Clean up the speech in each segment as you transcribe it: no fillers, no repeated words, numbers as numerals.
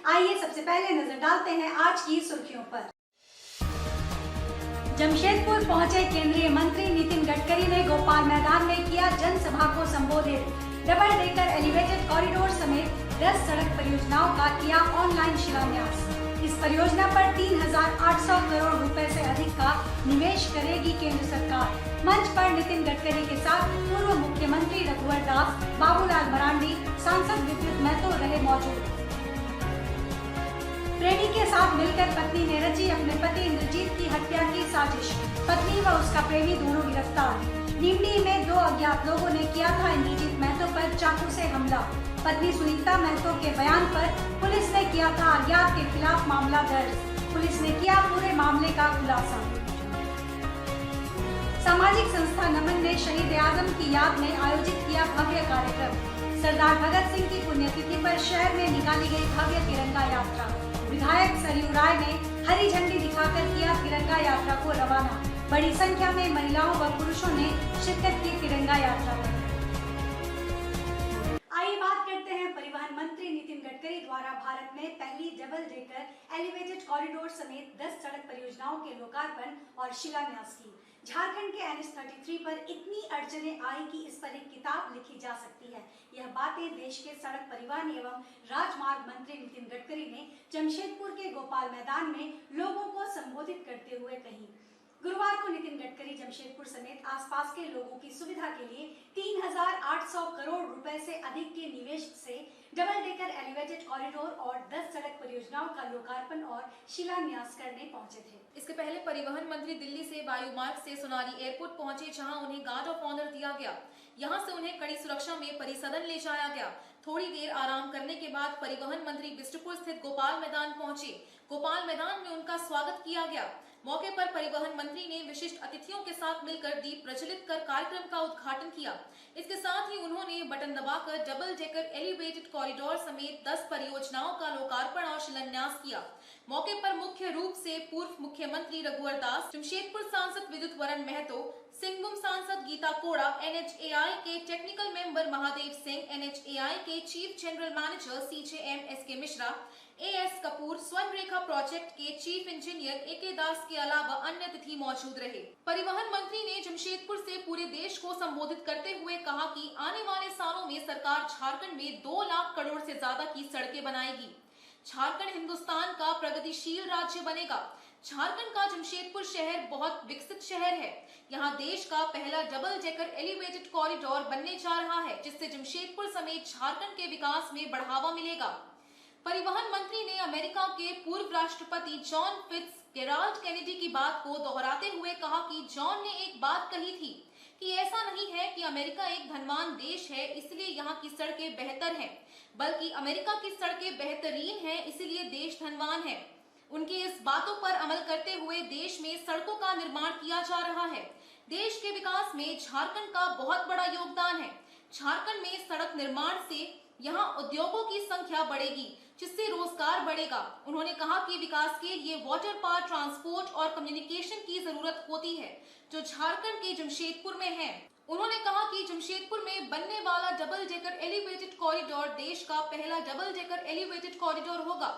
आइए सबसे पहले नजर डालते हैं आज की सुर्खियों पर। जमशेदपुर पहुंचे केंद्रीय मंत्री नितिन गडकरी ने गोपाल मैदान में किया जनसभा को संबोधित। डबल डेकर एलिवेटेड कॉरिडोर समेत 10 सड़क परियोजनाओं का किया ऑनलाइन शिलान्यास। इस परियोजना पर 3,800 करोड़ रुपए से अधिक का निवेश करेगी केंद्र सरकार। मंच पर नितिन गडकरी के साथ पूर्व मुख्यमंत्री रघुवर दास, बाबूलाल मरांडी, सांसद विद्युत महतो रहे मौजूद। प्रेमी के साथ मिलकर पत्नी ने रची अपने पति इंद्रजीत की हत्या की साजिश। पत्नी व उसका प्रेमी दोनों गिरफ्तार। नीमडी में 2 अज्ञात लोगों ने किया था इंद्रजीत महतो पर चाकू से हमला। पत्नी सुनीता महतो के बयान पर पुलिस ने किया था अज्ञात के खिलाफ मामला दर्ज। पुलिस ने किया पूरे मामले का खुलासा। सामाजिक संस्था नमन ने शहीद आजम की याद में आयोजित किया भव्य कार्यक्रम। सरदार भगत सिंह की पुण्यतिथि पर शहर में निकाली गई भव्य तिरंगा यात्रा। विधायक सरयू राय ने हरी झंडी दिखाकर किया तिरंगा यात्रा को रवाना। बड़ी संख्या में महिलाओं व पुरुषों ने शिरकत की तिरंगा यात्रा में। आइए बात करते हैं परिवहन मंत्री नितिन गडकरी द्वारा भारत में पहली डबल डेकर एलिवेटेड कॉरिडोर समेत 10 सड़क परियोजनाओं के लोकार्पण और शिलान्यास की। झारखंड के NH-33 पर इतनी अड़चनें आई कि इस पर एक किताब लिखी जा सकती है। यह बातें देश के सड़क परिवहन एवं राजमार्ग मंत्री नितिन गडकरी ने जमशेदपुर के गोपाल मैदान में लोगों को संबोधित करते हुए कही। गुरुवार को नितिन गडकरी जमशेदपुर समेत आसपास के लोगों की सुविधा के लिए 3,800 करोड़ रुपए से अधिक के निवेश से डबल डेकर एलिवेटेड कॉरिडोर और 10 सड़क परियोजनाओं का लोकार्पण और शिलान्यास करने पहुंचे थे। इसके पहले परिवहन मंत्री दिल्ली से वायुमार्ग से सोनारी एयरपोर्ट पहुंचे, जहां उन्हें गार्ड ऑफ ऑनर दिया गया। यहां से उन्हें कड़ी सुरक्षा में परिसदन ले जाया गया। थोड़ी देर आराम करने के बाद परिवहन मंत्री बिष्टुपुर स्थित गोपाल मैदान पहुंचे। गोपाल मैदान में उनका स्वागत किया गया। मौके पर परिवहन मंत्री ने विशिष्ट अतिथियों के साथ मिलकर दीप प्रज्वलित कर कार्यक्रम का उद्घाटन किया। इसके साथ ही उन्होंने बटन दबाकर डबल डेकर एलिवेटेड कॉरिडोर समेत 10 परियोजनाओं का लोकार्पण और शिलान्यास किया। मौके पर मुख्य रूप से पूर्व मुख्यमंत्री रघुवर दास, जमशेदपुर सांसद विद्युत वरण महतो, सिंहभूम सांसद गीता कोड़ा, NHAI के technical member Mahadev Singh, NHAI के chief general manager CJM SK Mishra, AS Kapoor, स्वर्ण रेखा प्रोजेक्ट के चीफ इंजीनियर AK दास के अलावा अन्य अतिथि मौजूद रहे। परिवहन मंत्री ने जमशेदपुर से पूरे देश को संबोधित करते हुए कहा कि आने वाले सालों में सरकार झारखंड में 2 लाख करोड़ से ज्यादा की सड़कें बनाएगी। झारखंड हिंदुस्तान का प्रगतिशील राज्य बनेगा। झारखंड का जमशेदपुर शहर बहुत विकसित शहर है। यहाँ देश का पहला डबल डेकर एलिवेटेड कॉरिडोर बनने जा रहा है, जिससे जमशेदपुर समेत झारखंड के विकास में बढ़ावा मिलेगा। परिवहन मंत्री ने अमेरिका के पूर्व राष्ट्रपति जॉन फिट्जगेराल्ड केनेडी की बात को दोहराते हुए कहा कि जॉन ने एक बात कही थी कि ऐसा नहीं है कि अमेरिका एक धनवान देश है इसलिए यहाँ की सड़कें बेहतर हैं, बल्कि अमेरिका की सड़कें बेहतरीन हैं इसलिए देश धनवान है। उनकी इस बातों पर अमल करते हुए देश में सड़कों का निर्माण किया जा रहा है। देश के विकास में झारखंड का बहुत बड़ा योगदान है। झारखंड में सड़क निर्माण से यहाँ उद्योगों की संख्या बढ़ेगी, जिससे रोजगार बढ़ेगा। उन्होंने कहा कि विकास के लिए वाटर पावर, ट्रांसपोर्ट और कम्युनिकेशन की जरूरत होती है, जो झारखंड के जमशेदपुर में है। उन्होंने कहा कि जमशेदपुर में बनने वाला डबल डेकर एलिवेटेड कॉरिडोर देश का पहला डबल डेकर एलिवेटेड कॉरिडोर होगा।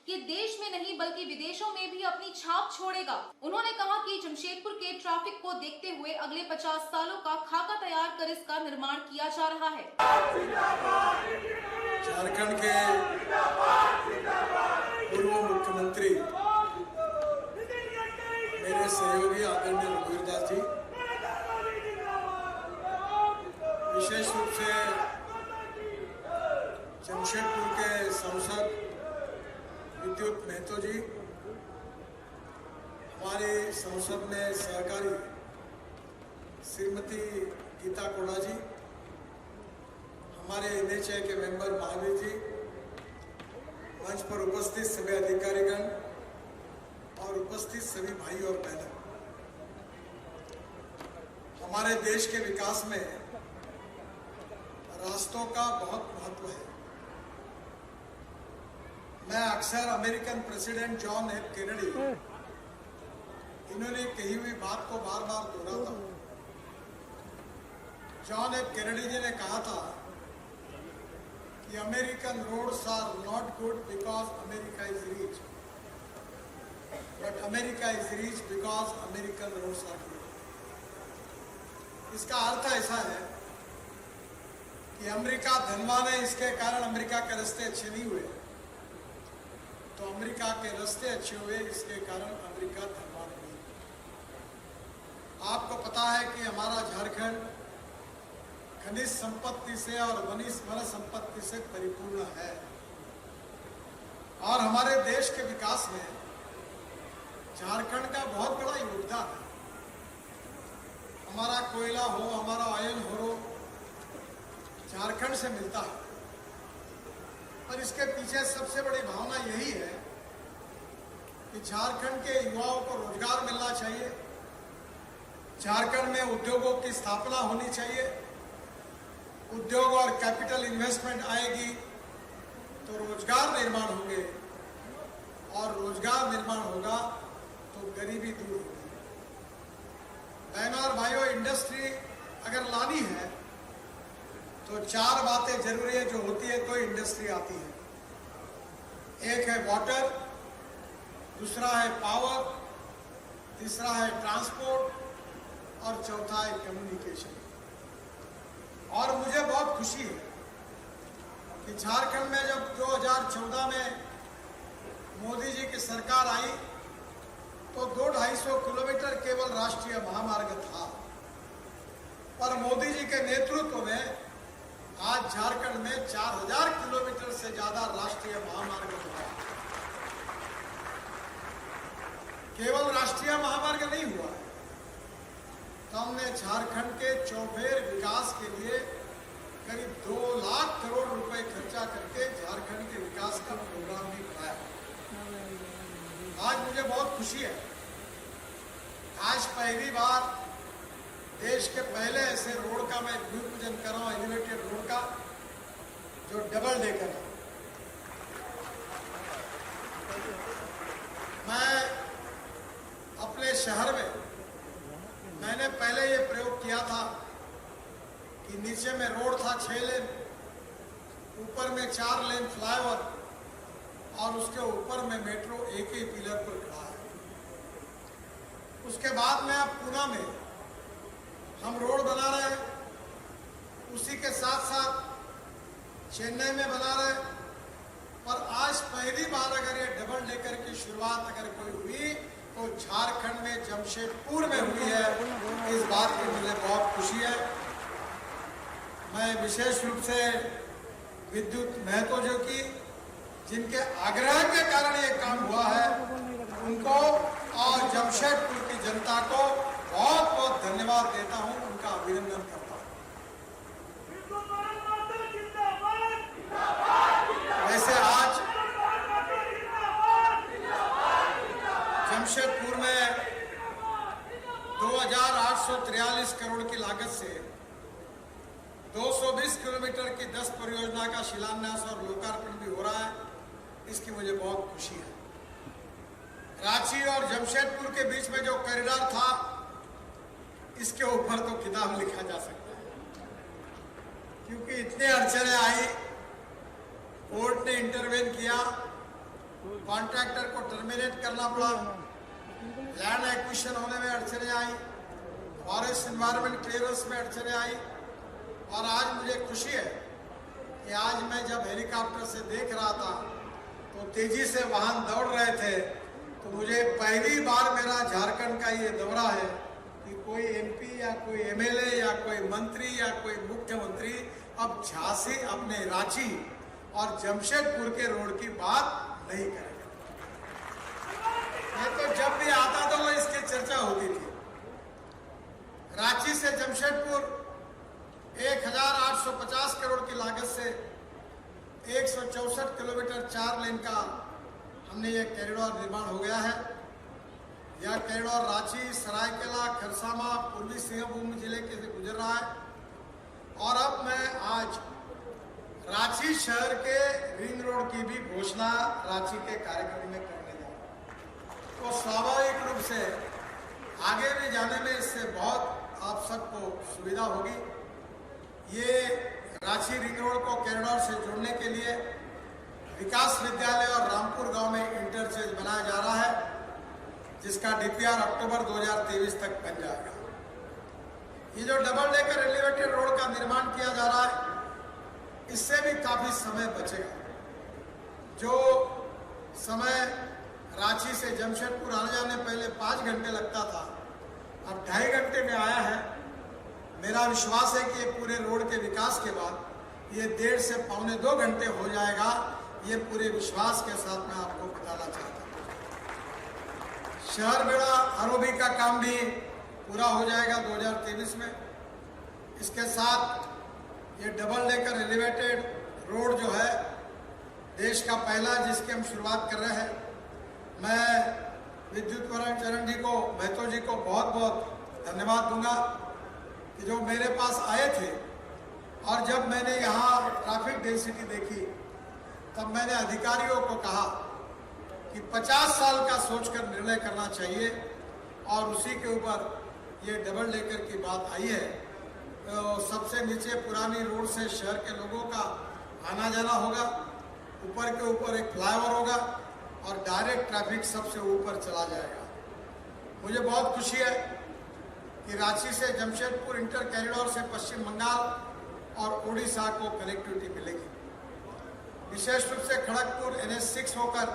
ये देश में नहीं बल्कि विदेशों में भी अपनी छाप छोड़ेगा। उन्होंने कहा कि जमशेदपुर के ट्रैफिक को देखते हुए अगले 50 सालों का खाका तैयार कर इसका निर्माण किया जा रहा है। झारखंड के पूर्व मुख्यमंत्री मेरे सहयोगी आदरणीय रघुवर दास जी, विशेष रूप से जमशेदपुर के सांसद विद्युत महतो जी, हमारे संसद में सहकारी श्रीमती गीता कोड़ा जी, हमारे NHAI के मेंबर महावीर जी, मंच पर उपस्थित सभी अधिकारीगण और उपस्थित सभी भाई और बहनों, हमारे देश के विकास में रास्तों का बहुत महत्व है। मैं अक्सर American president John F Kennedy, इन्होंने कही हुई बात को बार बार दोहराता हूं। जॉन F कैनेडी जी ने कहा था कि American roads are not good because America is rich, but America is rich because American roads are good. इसका अर्थ ऐसा है कि अमेरिका धनवान है, इसके कारण अमेरिका के रास्ते अच्छे नहीं हुए, तो अमेरिका के रास्ते अच्छे हुए, इसके कारण अमेरिका धनवान नहीं। आपको पता है कि हमारा झारखंड खनिज संपत्ति से और वन संपत्ति से परिपूर्ण है, और हमारे देश के विकास में झारखंड का बहुत बड़ा योगदान है। हमारा कोयला हो, हमारा आयरन हो, झारखंड से मिलता है। और इसके पीछे सबसे बड़ी भावना यही है कि झारखंड के युवाओं को रोजगार मिलना चाहिए, झारखंड में उद्योगों की स्थापना होनी चाहिए। उद्योग और कैपिटल इन्वेस्टमेंट आएगी तो रोजगार निर्माण होंगे, और रोजगार निर्माण होगा तो गरीबी दूर होगी। बहनों और भाइयों, इंडस्ट्री अगर लानी है तो चार बातें जरूरी है जो होती है तो इंडस्ट्री आती है। एक है वाटर, दूसरा है पावर, तीसरा है ट्रांसपोर्ट और चौथा है कम्युनिकेशन। और मुझे बहुत खुशी है कि झारखंड में जब 2014 में मोदी जी की सरकार आई तो 200-250 किलोमीटर केवल राष्ट्रीय महामार्ग था, पर मोदी जी के नेतृत्व में आज झारखंड में 4000 किलोमीटर से ज्यादा राष्ट्रीय महामार्ग हुआ। केवल राष्ट्रीय महामार्ग नहीं हुआ है, तो हमने झारखंड के चौफेर विकास के लिए करीब 2 लाख करोड़ रुपए खर्चा करके झारखंड के विकास का प्रोग्राम भी बनाया। आज मुझे बहुत खुशी है, आज पहली बार देश के पहले ऐसे रोड का मैं भूमि पूजन कर रहा हूँ, एलिवेटेड रोड का, जो डबल डेकर है। मैं अपने शहर में मैंने पहले ये प्रयोग किया था कि नीचे में रोड था 6 लेन, ऊपर में 4 लेन फ्लाईओवर, और उसके ऊपर में मेट्रो एक ही पिलर पर खड़ा है। उसके बाद में अब पूना में हम रोड बना रहे हैं, उसी के साथ साथ चेन्नई में बना रहे हैं। पर आज पहली बार अगर ये डबल डेकर की शुरुआत अगर कोई हुई तो झारखंड में जमशेदपुर में हुई है। इस बात की मुझे बहुत खुशी है। मैं विशेष रूप से विद्युत महतो जो की जिनके आग्रह के कारण ये काम हुआ है, उनको और जमशेदपुर की जनता को बहुत बहुत धन्यवाद देता हूं, उनका अभिनंदन करता हूं। वैसे आज जमशेदपुर में 2843 करोड़ की लागत से 220 किलोमीटर की 10 परियोजना का शिलान्यास और लोकार्पण भी हो रहा है। इसकी मुझे बहुत खुशी है। रांची और जमशेदपुर के बीच में जो कॉरिडोर था, इसके ऊपर तो किताब लिखा जा सकता है, क्योंकि इतने अड़चने आई, कोर्ट ने इंटरवेन किया, कॉन्ट्रैक्टर को टर्मिनेट करना पड़ा, लैंड एक्विजिशन होने में अड़चने आई, फॉरेस्ट एनवायरनमेंट क्लियरेंस में अड़चने आई। और आज मुझे खुशी है कि आज मैं जब हेलीकॉप्टर से देख रहा था तो तेजी से वाहन दौड़ रहे थे, तो मुझे पहली बार मेरा झारखंड का ये दौरा है कि कोई एमपी या कोई एमएलए या कोई मंत्री या कोई मुख्यमंत्री अब झांसी अपने रांची और जमशेदपुर के रोड की बात नहीं करेगा। ये तो जब भी आता था वो इसकी चर्चा होती थी। रांची से जमशेदपुर 1850 करोड़ की लागत से 164 किलोमीटर 4 लेन का हमने ये कॉरिडोर निर्माण हो गया है। यह कॉरिडोर रांची, सरायकेला, खरसामा, पूर्वी सिंहभूम जिले के से गुजर रहा है। और अब मैं आज रांची शहर के रिंग रोड की भी घोषणा रांची के कार्यक्रम में करने जा रहा हूं। तो स्वाभाविक रूप से आगे भी जाने में इससे बहुत आप सबको सुविधा होगी। ये रांची रिंग रोड को कॉरिडोर से जोड़ने के लिए विकास विद्यालय और रामपुर गांव में इंटरचेंज बनाया जा रहा है, जिसका डीपीआर अक्टूबर 2023 तक बन जाएगा। ये जो डबल डेकर एलिवेटेड रोड का निर्माण किया जा रहा है, इससे भी काफी समय बचेगा। जो समय रांची से जमशेदपुर आने जाने पहले 5 घंटे लगता था, अब 2.5 घंटे में आया है। मेरा विश्वास है कि ये पूरे रोड के विकास के बाद ये 1.5 से 1.25 घंटे हो जाएगा। ये पूरे विश्वास के साथ मैं आपको बताना चाहता हूँ। शहर बेड़ा आरओबी का काम भी पूरा हो जाएगा 2023 में। इसके साथ ये डबल डेकर एलिवेटेड रोड जो है देश का पहला, जिसकी हम शुरुआत कर रहे हैं। मैं विद्युत वरण चरण जी को, महतो जी को बहुत बहुत धन्यवाद दूंगा कि जो मेरे पास आए थे, और जब मैंने यहाँ ट्रैफिक डेंसिटी देखी तब मैंने अधिकारियों को कहा कि 50 साल का सोचकर निर्णय करना चाहिए, और उसी के ऊपर ये डबल डेकर की बात आई है। तो सबसे नीचे पुरानी रोड से शहर के लोगों का आना जाना होगा, ऊपर के ऊपर एक फ्लाईओवर होगा और डायरेक्ट ट्रैफिक सबसे ऊपर चला जाएगा। मुझे बहुत खुशी है कि रांची से जमशेदपुर इंटर कॉरिडोर से पश्चिम बंगाल और उड़ीसा को कनेक्टिविटी मिलेगी। विशेष रूप से खड़गपुर NH6 होकर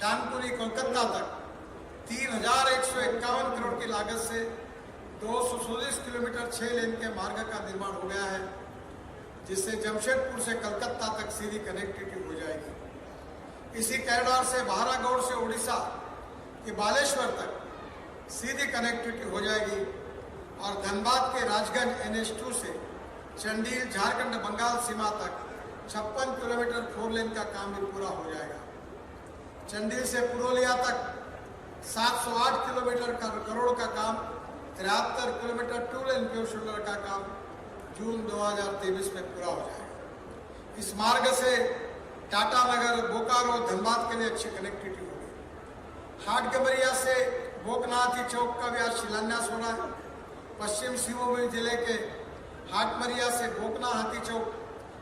डानकुनी कोलकाता तक 3,151 करोड़ की लागत से 240 किलोमीटर 6 लेन के मार्ग का निर्माण हो गया है, जिससे जमशेदपुर से कलकत्ता तक सीधी कनेक्टिविटी हो जाएगी। इसी कॉरिडोर से बहरागौड़ से उड़ीसा के बालेश्वर तक सीधी कनेक्टिविटी हो जाएगी, और धनबाद के राजगंज NH2 से चंडील झारखंड बंगाल सीमा तक 56 किलोमीटर 4 लेन का काम भी पूरा हो जाएगा। चंडील से पुरुलिया तक 708 किलोमीटर करोड़ का काम, 73 किलोमीटर 2 लेन प्योर शोल्डर का काम जून 2023 में पूरा हो जाएगा। इस मार्ग से टाटा नगर, बोकारो, धनबाद के लिए अच्छी कनेक्टिविटी होगी। हाटगमरिया से बोकनाथी चौक का भी आज शिलान्यास हो रहा है। पश्चिम सिंहभूम जिले के हाटमरिया से बोकना हाथी चौक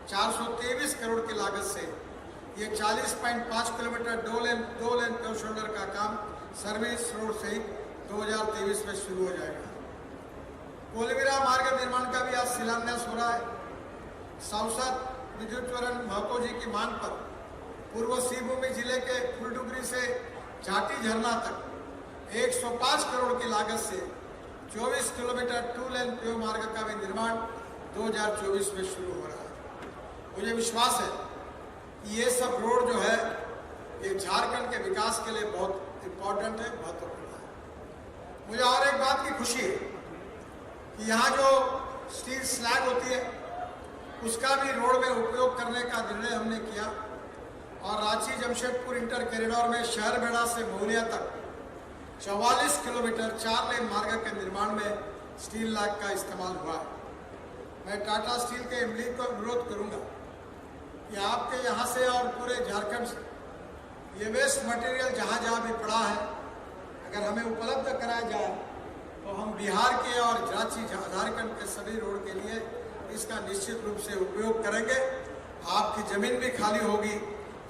423 करोड़ की लागत से ये 40.5 किलोमीटर 2 लेन प्योर शोल्डर का काम सर्विस रोड सहित 2023 में शुरू हो जाएगा। कोलवीरा मार्ग निर्माण का भी आज शिलान्यास हो रहा है। सांसद विद्युत वरण महतो जी की मांग पर पूर्व सिंहभूम जिले के फुलडुगरी से झाटी झरना तक 105 करोड़ की लागत से 24 किलोमीटर 2 लेन प्योर मार्ग का भी निर्माण 2024 में शुरू हो रहा है। मुझे विश्वास है कि ये सब रोड जो है ये झारखंड के विकास के लिए बहुत इम्पोर्टेंट है, महत्वपूर्ण है। मुझे और एक बात की खुशी है कि यहाँ जो स्टील स्लैग होती है उसका भी रोड में उपयोग करने का निर्णय हमने किया, और रांची जमशेदपुर इंटर कॉरिडोर में शहर बेड़ा से मोहनिया तक 44 किलोमीटर 4 लेन मार्ग के निर्माण में स्टील लैग का इस्तेमाल हुआ है। मैं टाटा स्टील के एमडी को अनुरोध करूंगा कि आपके यहाँ से और पूरे झारखंड से ये वेस्ट मटेरियल जहाँ जहाँ भी पड़ा है, अगर हमें उपलब्ध कराया जाए तो हम बिहार के और रांची झारखंड के सभी रोड के लिए इसका निश्चित रूप से उपयोग करेंगे। आपकी जमीन भी खाली होगी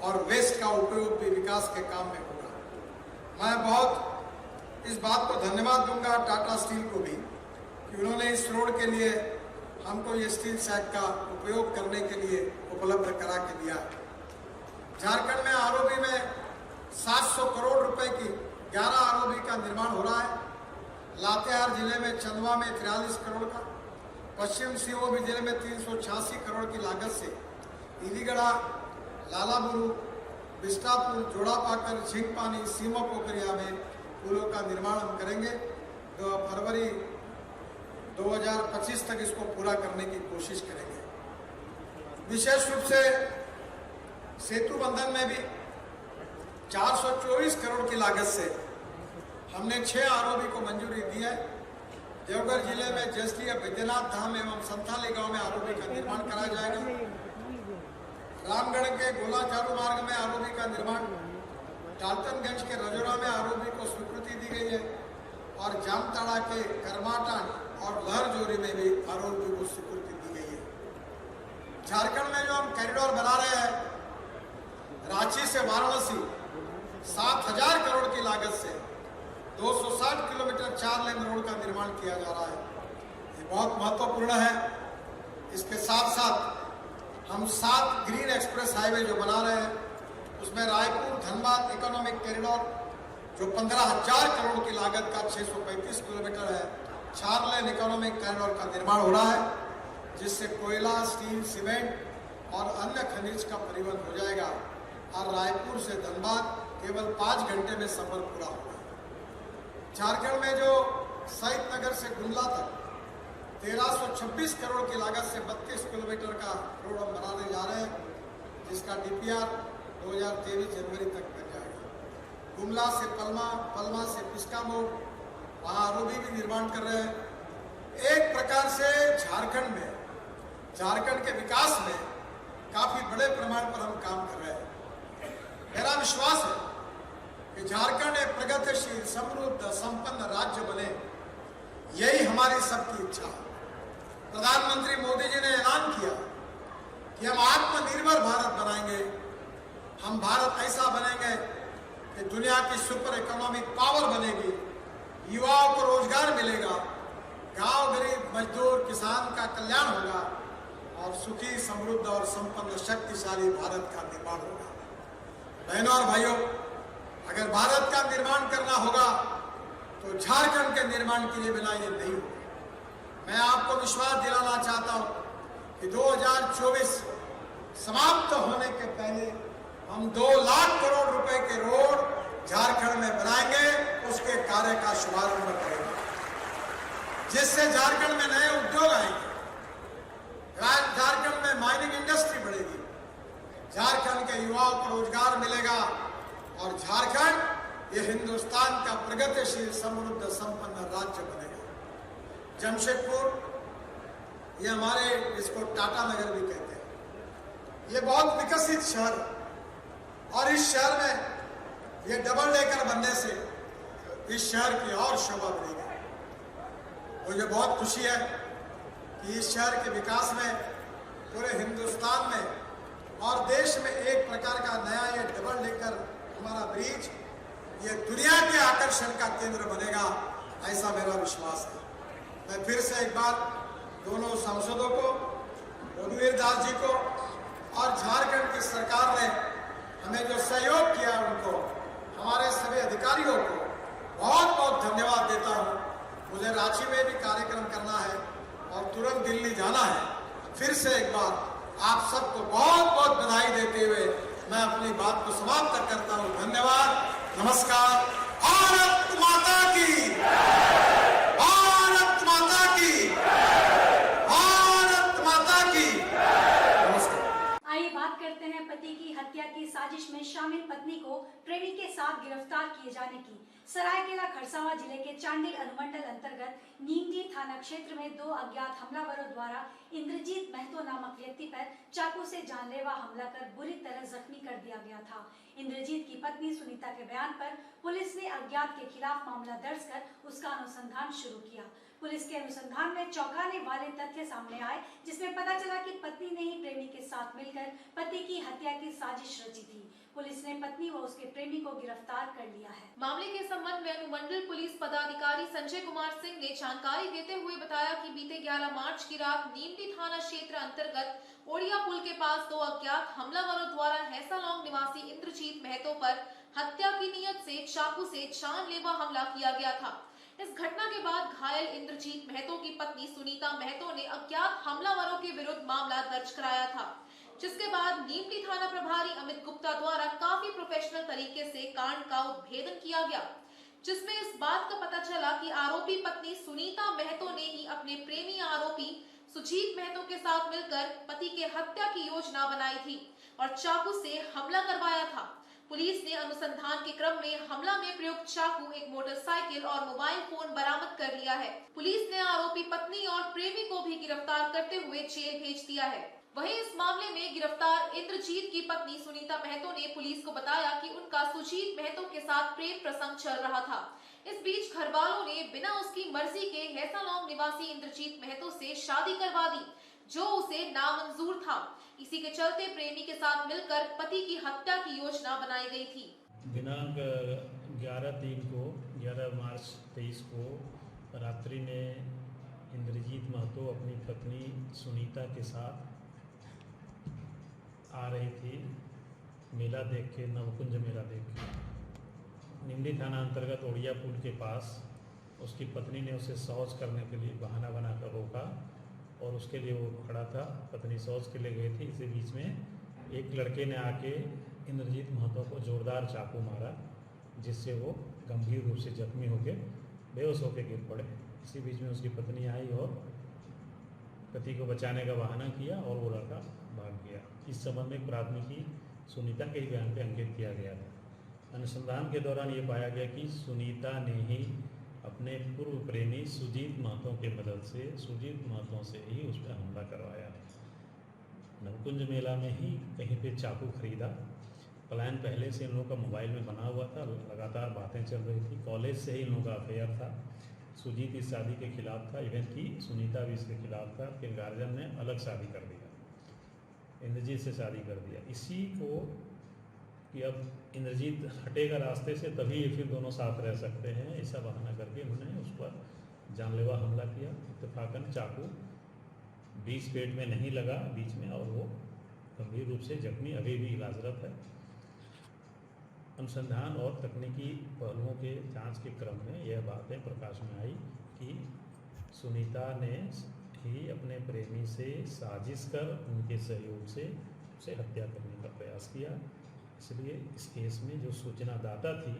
और वेस्ट का उपयोग भी विकास के काम में होगा। मैं बहुत इस बात को धन्यवाद दूंगा टाटा स्टील को भी कि उन्होंने इस रोड के लिए हमको ये स्टील सैग का उपयोग करने के लिए उपलब्ध करा के दिया। झारखंड में आरओबी में 700 करोड़ रुपए की 11 आरओबी का निर्माण हो रहा है। लातेहार जिले में चंदवा में 43 करोड़ का, पश्चिम सिंहभूम जिले में 386 करोड़ की लागत से इलीगढ़ा, लालाबुरु, बिस्टापुर, जोड़ापाकर, झींगपानी, सीमा पोखरिया में पुलों का निर्माण हम करेंगे। तो फरवरी 2025 तक इसको पूरा करने की कोशिश करेंगे। विशेष रूप से सेतु बंधन में भी 424 करोड़ की लागत से हमने 6 आरओबी को मंजूरी दी है। देवघर जिले में जसलिया बैद्यनाथ धाम एवं संथाली गांव में आरओबी का निर्माण कराया जाएगा। रामगढ़ के गोला चारू मार्ग में आरओबी का निर्माण, डाल्टनगंज के रजोरा में आरओबी को स्वीकृति दी गई है, और जामताड़ा के करमाटा और लहरजोरी में भी आरओबी को स्वीकृति दी गई है। झारखंड में जो हम कॉरिडोर बना रहे हैं, रांची से वाराणसी 7,000 करोड़ की लागत से 260 किलोमीटर 4 लेन रोड का निर्माण किया जा रहा है। ये बहुत महत्वपूर्ण है। इसके साथ साथ हम 7 ग्रीन एक्सप्रेस हाईवे जो बना रहे हैं, उसमें रायपुर धनबाद इकोनॉमिक कॉरिडोर जो 15,000 करोड़ की लागत का 635 किलोमीटर है, 4 लेन इकोनॉमिक कॉरिडोर का निर्माण हो रहा है, जिससे कोयला, स्टील, सीमेंट और अन्य खनिज का परिवहन हो जाएगा और रायपुर से धनबाद केवल 5 घंटे में सफर पूरा होगा। झारखंड में जो शहीद नगर से गुमला तक 1326 करोड़ की लागत से 32 किलोमीटर का रोड हम बनाने जा रहे हैं, जिसका डीपीआर 2023 जनवरी तक बन जाएगा। गुमला से पलमा, पलमा से पिस्का मोड़, वहाँ आरोबी भी निर्माण कर रहे हैं। एक प्रकार से झारखंड के विकास में काफी बड़े प्रमाण पर हम काम कर रहे हैं। मेरा विश्वास है कि झारखंड एक प्रगतिशील, समृद्ध, संपन्न राज्य बने, यही हमारी सबकी इच्छा है। प्रधानमंत्री मोदी जी ने ऐलान किया कि हम आत्मनिर्भर भारत बनाएंगे। हम भारत ऐसा बनेंगे कि दुनिया की सुपर इकोनॉमिक पावर बनेगी, युवाओं को रोजगार मिलेगा, गांव गरीब मजदूर किसान का कल्याण होगा और सुखी, समृद्ध और संपन्न शक्तिशाली भारत का निर्माण होगा। बहनों और भाइयों, अगर भारत का निर्माण करना होगा तो झारखंड के निर्माण के लिए बिना ये नहीं होगा। मैं आपको विश्वास दिलाना चाहता हूं कि 2024 समाप्त होने के पहले हम 2 लाख करोड़ रुपए के रोड झारखंड में बनाएंगे, उसके कार्य का शुभारंभ करेंगे, जिससे झारखंड में नए उद्योग आएंगे, झारखंड में माइनिंग इंडस्ट्री बढ़ेगी, झारखंड के युवाओं को रोजगार मिलेगा और झारखंड ये हिंदुस्तान का प्रगतिशील, समृद्ध, संपन्न राज्य बनेगा। जमशेदपुर, ये हमारे इसको टाटा नगर भी कहते हैं, ये बहुत विकसित शहर है और इस शहर में ये डबल डेकर बनने से इस शहर की और शोभा बढ़ेगी। मुझे बहुत खुशी है कि इस शहर के विकास में पूरे हिंदुस्तान में और देश में एक प्रकार का नया ये डबल डेकर हमारा ब्रिज ये दुनिया के आकर्षण का केंद्र बनेगा, ऐसा मेरा विश्वास है। मैं फिर से एक बार दोनों सांसदों को, रघुवीर दास जी को और झारखंड की सरकार ने हमें जो सहयोग किया उनको, हमारे सभी अधिकारियों को बहुत बहुत धन्यवाद देता हूं। मुझे रांची में भी कार्यक्रम करना है और तुरंत दिल्ली जाना है। फिर से एक बार आप सबको बहुत बहुत बधाई देते हुए मैं अपनी बात को समाप्त करता हूं। धन्यवाद, नमस्कार। भारत माता की, भारत माता की, भारत माता की। नमस्कार। आइए बात करते हैं पति की हत्या की साजिश में शामिल पत्नी को प्रेमी के साथ गिरफ्तार किए जाने की। सरायकेला खरसावां जिले के चांडिल अनुमंडल अंतर्गत नीमडी थाना क्षेत्र में 2 अज्ञात हमलावरों द्वारा इंद्रजीत महतो नामक व्यक्ति पर चाकू से जानलेवा हमला कर बुरी तरह जख्मी कर दिया गया था। इंद्रजीत की पत्नी सुनीता के बयान पर पुलिस ने अज्ञात के खिलाफ मामला दर्ज कर उसका अनुसंधान शुरू किया। पुलिस के अनुसंधान में चौंकाने वाले तथ्य सामने आए, जिसमें पता चला कि पत्नी ने ही प्रेमी के साथ मिलकर पति की हत्या की साजिश रची थी। पुलिस ने पत्नी व उसके प्रेमी को गिरफ्तार कर लिया है। मामले के संबंध में अनुमंडल पुलिस पदाधिकारी संजय कुमार सिंह ने जानकारी देते हुए बताया कि बीते 11 मार्च की रात नीमडी थाना क्षेत्र अंतर्गत ओडिया पुल के पास 2 अज्ञात हमलावरों द्वारा हैसालॉन्ग निवासी इंद्रजीत महतो पर हत्या की नीयत से चाकू से जानलेवा हमला किया गया था। इस घटना के बाद घायल इंद्रजीत महतो की पत्नी सुनीता महतो ने अज्ञात हमलावरों के विरुद्ध मामला दर्ज कराया था, जिसके बाद नीमडी थाना प्रभारी अमित गुप्ता द्वारा काफी प्रोफेशनल तरीके से कांड का उद्भेदन किया गया, जिसमें इस बात का पता चला कि आरोपी पत्नी सुनीता महतो ने ही अपने प्रेमी आरोपी सुजीत महतो के साथ मिलकर पति के हत्या की योजना बनाई थी और चाकू से हमला करवाया था। पुलिस ने अनुसंधान के क्रम में हमला में प्रयुक्त चाकू, एक मोटरसाइकिल और मोबाइल फोन बरामद कर लिया है। पुलिस ने आरोपी पत्नी और प्रेमी को भी गिरफ्तार करते हुए जेल भेज दिया है। वहीं इस मामले में गिरफ्तार इंद्रजीत की पत्नी सुनीता महतो ने पुलिस को बताया कि उनका सुजीत महतो के साथ प्रेम प्रसंग चल रहा था। इस बीच घर वालों ने बिना उसकी मर्जी के हैसालॉन्ग निवासी इंद्रजीत महतो से शादी करवा दी, जो उसे नामंजूर था। इसी के चलते प्रेमी के साथ मिलकर पति की हत्या की योजना बनाई गई थी। दिनांक 11 मार्च 23 को रात्रि में इंद्रजीत महतो अपनी पत्नी सुनीता के साथ आ रही थी मेला देख के, नवकुंज मेला देख के। निमली थाना अंतर्गत ओड़िया पुल के पास उसकी पत्नी ने उसे शौच करने के लिए बहाना बनाकर रोका और उसके लिए वो खड़ा था। पत्नी शौच के लिए गई थी। इसी बीच में एक लड़के ने आके इंद्रजीत महतो को जोरदार चाकू मारा, जिससे वो गंभीर रूप से जख्मी होकर बेहोश होकर गिर पड़े। इसी बीच में उसकी पत्नी आई और पति को बचाने का बहाना किया और वो लड़का भाग गया। इस संबंध में प्राथमिकी सुनीता के ही बयान पर अंकित किया गया था। अनुसंधान के दौरान ये पाया गया कि सुनीता ने ही अपने पूर्व प्रेमी सुजीत महतो के मदद से सुजीत महतो से ही उस पर हमला करवाया। नवकुंज मेला में ही कहीं पे चाकू खरीदा। प्लान पहले से इन लोगों का मोबाइल में बना हुआ था, लगातार बातें चल रही थी। कॉलेज से ही इन लोगों का अफेयर था। सुजीत इस शादी के खिलाफ था, इवन कि सुनीता भी इसके खिलाफ था। फिर गार्जियन ने अलग शादी कर दिया, इंद्रजीत से शादी कर दिया। इसी को कि अब इंद्रजीत हटेगा रास्ते से तभी ये फिर दोनों साथ रह सकते हैं, ऐसा बहाना करके उन्होंने उस पर जानलेवा हमला किया। इत्तेफाकन चाकू बीच पेट में नहीं लगा बीच में, और वो गंभीर रूप से जख्मी अभी भी इलाजरत है। अनुसंधान और तकनीकी पहलुओं के जांच के क्रम में यह बातें प्रकाश में आई कि सुनीता ने ही अपने प्रेमी से साजिश कर उनके सहयोग से उसे हत्या करने का प्रयास किया। इसलिए इस केस में जो सूचनादाता थी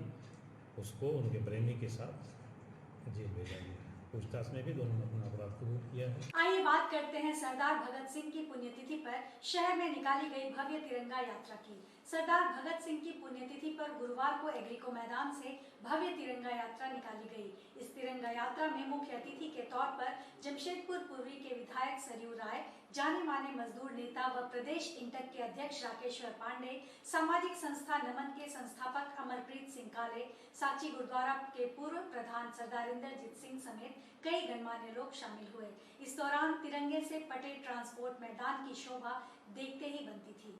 उसको उनके प्रेमी के साथ जेल भेजा गया। पूछताछ में भी दोनों ने अपना अपराध कबूल किया है। आइए बात करते हैं सरदार भगत सिंह की पुण्यतिथि पर शहर में निकाली गई भव्य तिरंगा यात्रा की। सरदार भगत सिंह की पुण्यतिथि पर गुरुवार को एग्रीको मैदान से भव्य तिरंगा यात्रा निकाली गई। इस तिरंगा यात्रा में मुख्य अतिथि के तौर पर जमशेदपुर पूर्वी के विधायक सरयू राय, जाने माने मजदूर नेता व प्रदेश इंटक के अध्यक्ष राकेश्वर पांडे, सामाजिक संस्था नमन के संस्थापक अमरप्रीत सिंह काले, सांची गुरुद्वारा के पूर्व प्रधान सरदार इंद्रजीत सिंह समेत कई गणमान्य लोग शामिल हुए। इस दौरान तिरंगे से पटे ट्रांसपोर्ट मैदान की शोभा देखते ही बनती थी।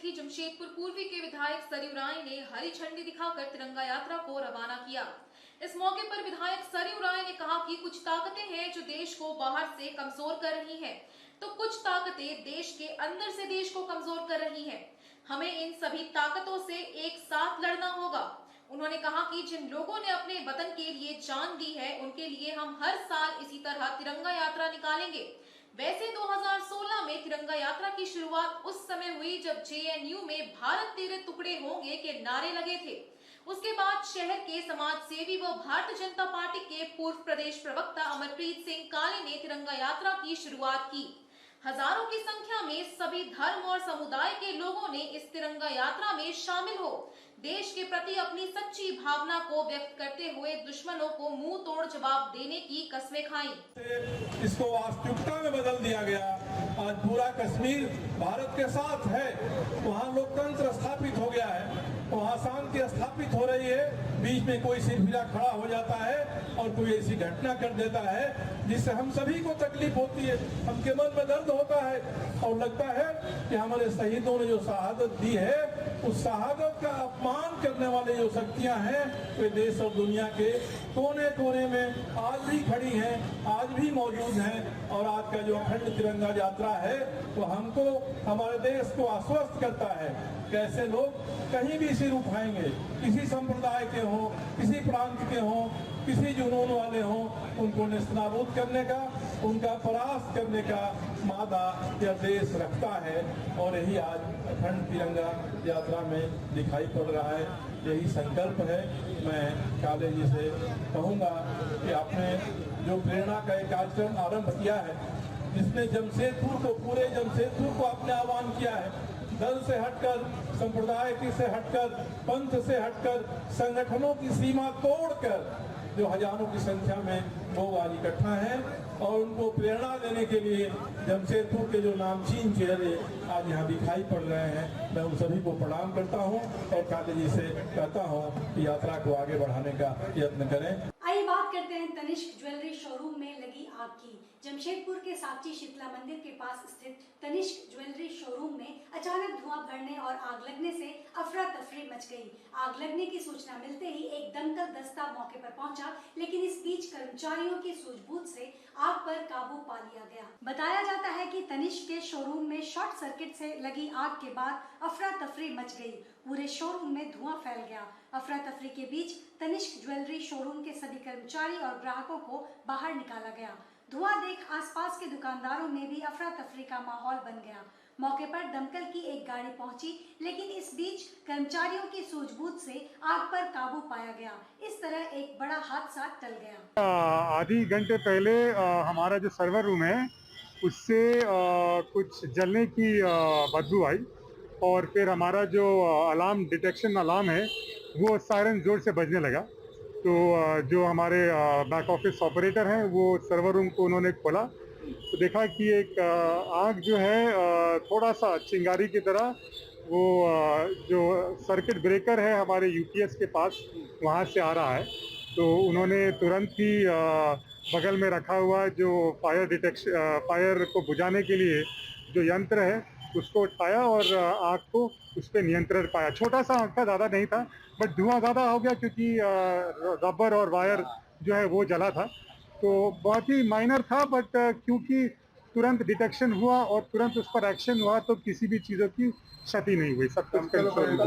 जमशेदपुर पूर्वी के विधायक सरयू राय ने हरी झंडी दिखाकर तिरंगा यात्रा को रवाना किया। इस मौके पर विधायक सरयू राय ने कहा कि कुछ ताकतें हैं जो देश को बाहर से कमजोर कर रही हैं, तो कुछ ताकतें देश के अंदर से देश को कमजोर कर रही हैं। हमें इन सभी ताकतों से एक साथ लड़ना होगा। उन्होंने कहा कि जिन लोगों ने अपने वतन के लिए जान दी है, उनके लिए हम हर साल इसी तरह तिरंगा यात्रा निकालेंगे। वैसे 2016 में तिरंगा यात्रा की शुरुआत उस समय हुई जब जेएनयू में भारत तेरे टुकड़े होंगे के नारे लगे थे। उसके बाद शहर के समाज सेवी व भारतीय जनता पार्टी के पूर्व प्रदेश प्रवक्ता अमरप्रीत सिंह काले ने तिरंगा यात्रा की शुरुआत की। हजारों की संख्या में सभी धर्म और समुदाय के लोगों ने इस तिरंगा यात्रा में शामिल हो देश के प्रति अपनी सच्ची भावना को व्यक्त करते हुए दुश्मनों को मुंह तोड़ जवाब देने की कस्में खाई। इसको वास्तविकता में बदल दिया गया। आज पूरा कश्मीर भारत के साथ है, वहाँ लोकतंत्र स्थापित हो गया है, वहाँ शांति स्थापित हो रही है। बीच में कोई सिरफिरा खड़ा हो जाता है और कोई ऐसी घटना कर देता है जिससे हम सभी को तकलीफ होती है, हमके मन में दर्द होता है और लगता है कि हमारे शहीदों ने जो शहादत दी है, उस शहादत का अपमान करने वाले जो शक्तियां हैं वे देश और दुनिया के कोने कोने में आज भी खड़ी हैं, आज भी मौजूद हैं। और आज का जो अखंड तिरंगा यात्रा है वो हमको, हमारे देश को आश्वस्त करता है कैसे लोग कहीं भी सिर उठाएंगे, किसी संप्रदाय के हों, किसी प्रांत के हों, किसी जुनून वाले हों, उनको नेस्तनाबूद करने का, उनका परास्त करने का मादा यह देश रखता है। और यही आज अखंड तिरंगा यात्रा में दिखाई पड़ रहा है, यही संकल्प है। मैं काले जी से कहूँगा कि आपने जो प्रेरणा का एक कार्यक्रम आरंभ किया है, जिसने जमशेदपुर को, पूरे जमशेदपुर को अपने आह्वान किया है। दल से हटकर, संप्रदाय से हटकर, पंथ से हटकर, संगठनों की सीमा तोड़कर जो हजारों की संख्या में लोग आज इकट्ठा हैं और उनको प्रेरणा देने के लिए जमशेदपुर के जो नामचीन चेहरे आज यहाँ दिखाई पड़ रहे हैं, मैं उन सभी को प्रणाम करता हूँ और कांते जी से कहता हूँ कि यात्रा को आगे बढ़ाने का यत्न करें। आइए बात करते हैं तनिष्क ज्वेलरी शोरूम में लगी आग की। जमशेदपुर के साक्षी शीतला मंदिर के पास स्थित तनिष्क ज्वेलरी शोरूम में अचानक धुआं भरने और आग लगने से अफरा तफरी मच गई। आग लगने की सूचना मिलते ही एक दमकल दस्ता मौके पर पहुंचा, लेकिन इस बीच कर्मचारियों की सूझबूझ से आग पर काबू पा लिया गया। बताया जाता है कि तनिष्क के शोरूम में शॉर्ट सर्किट से लगी आग के बाद अफरा तफरी मच गई। पूरे शोरूम में धुआं फैल गया। अफरा तफरी के बीच तनिष्क ज्वेलरी शोरूम के सभी कर्मचारी और ग्राहकों को बाहर निकाला गया। धुआं देख आसपास के दुकानदारों में भी अफरा तफरी का माहौल बन गया। मौके पर दमकल की एक गाड़ी पहुंची, लेकिन इस बीच कर्मचारियों की सूझबूझ से आग पर काबू पाया गया। इस तरह एक बड़ा हादसा टल गया। आधी घंटे पहले हमारा जो सर्वर रूम है उससे कुछ जलने की बदबू आई और फिर हमारा जो अलार्म डिटेक्शन अलार्म है वो सायरन जोर से बजने लगा। तो जो हमारे बैक ऑफिस ऑपरेटर हैं वो सर्वर रूम को उन्होंने खोला तो देखा कि एक आग जो है थोड़ा सा चिंगारी की तरह वो जो सर्किट ब्रेकर है हमारे यूपीएस के पास वहाँ से आ रहा है। तो उन्होंने तुरंत ही बगल में रखा हुआ जो फायर को बुझाने के लिए जो यंत्र है उसको उठाया और आग को उस पर नियंत्रण पाया। छोटा सा आग था, ज़्यादा नहीं था, बट धुआं ज़्यादा हो गया क्योंकि रबर और वायर जो है वो जला था। तो बहुत ही माइनर था, बट क्योंकि तुरंत डिटेक्शन हुआ और तुरंत उस पर एक्शन हुआ तो किसी भी चीज़ों की क्षति नहीं हुई, सब कुछ कंट्रोल हुआ।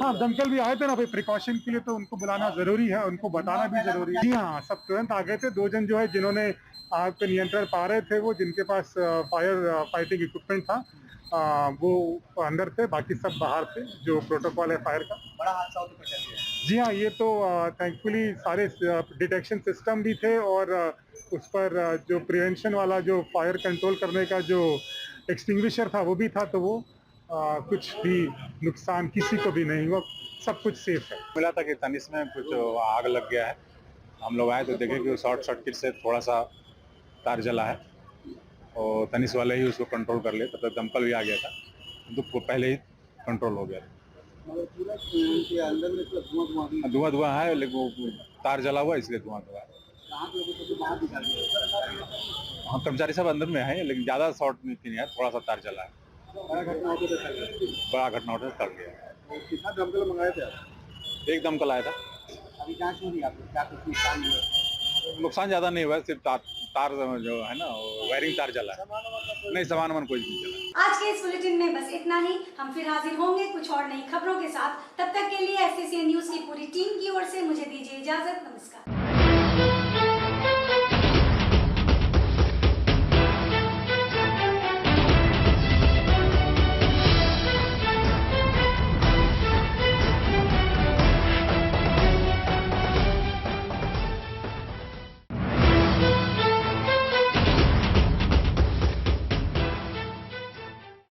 हाँ, दमकल भी आए थे ना भाई, प्रिकॉशन के लिए तो उनको बुलाना जरूरी है, उनको बताना भी जरूरी है। जी हाँ, सब तुरंत आ गए थे। 2 जन जो है जिन्होंने आग पे नियंत्रण पा रहे थे, वो जिनके पास फाइटिंग इक्विपमेंट था वो अंदर थे, बाकी सब बाहर थे। जो प्रोटोकॉल है फायर का। बड़ा हादसा होने पर चल जी हाँ, ये तो थैंकफुली सारे डिटेक्शन सिस्टम भी थे और उस पर जो प्रिवेंशन वाला जो फायर कंट्रोल करने का जो एक्सटिंग्विशर था वो भी था, तो वो कुछ भी नुकसान किसी को भी नहीं हुआ, सब कुछ सेफ है। मिला था कि तनिष्क में कुछ आग लग गया है। हम लोग आए तो देखे कि शॉर्ट सर्किट से थोड़ा सा तार जला है और तनिष्क वाले ही उसको कंट्रोल कर लिए। तब तक दमकल भी आ गया था, तो पहले ही कंट्रोल हो गया। धुआं है, लेकिन वो तार जला हुआ इसलिए धुआं है। हाँ, कर्मचारी सब अंदर में है, लेकिन ज़्यादा शॉर्ट नहीं है, थोड़ा सा तार जला है। बड़ा घटना होता टल गया। कितना दमकल मंगाए थे आप? एक दमकल आया था। अभी जांच हो रही है आपको, क्या कुछ नुकसान हुआ? नुकसान ज़्यादा नहीं हुआ, सिर्फ तार जो है ना वायरिंग तार जला है। नहीं, सामान कोई नहीं जला। आज के इस बुलेटिन में बस इतना ही। हम फिर हाजिर होंगे कुछ और नई खबरों के साथ। तब तक के लिए एसटीसी न्यूज की पूरी टीम की ओर से मुझे दीजिए इजाजत। नमस्कार।